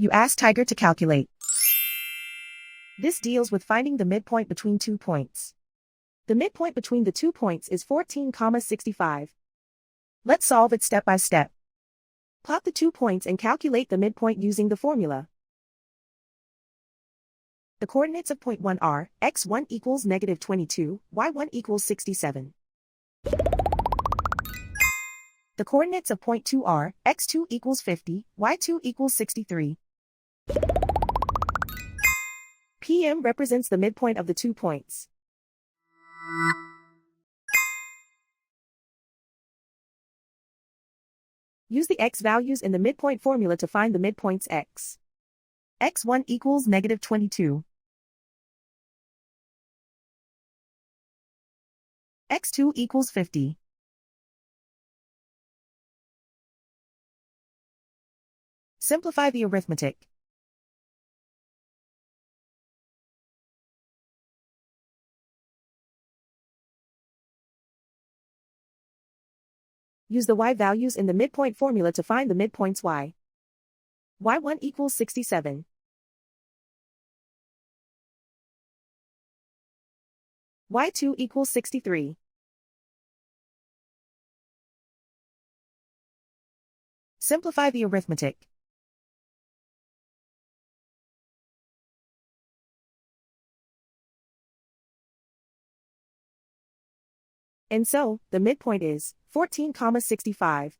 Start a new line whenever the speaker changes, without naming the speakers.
You ask Tiger to calculate. This deals with finding the midpoint between 2 points. The midpoint between the 2 points is 14,65. Let's solve it step by step. Plot the 2 points and calculate the midpoint using the formula. The coordinates of point 1 are x1 equals -22, y1 equals 67. The coordinates of point 2 are x2 equals 50, y2 equals 63. PM represents the midpoint of the 2 points. Use the x values in the midpoint formula to find the midpoints x. x1 equals -22. x2 equals 50. Simplify the arithmetic. Use the y values in the midpoint formula to find the midpoints y. y1 equals 67. y2 equals 63. Simplify the arithmetic. And so, the midpoint is 14,65.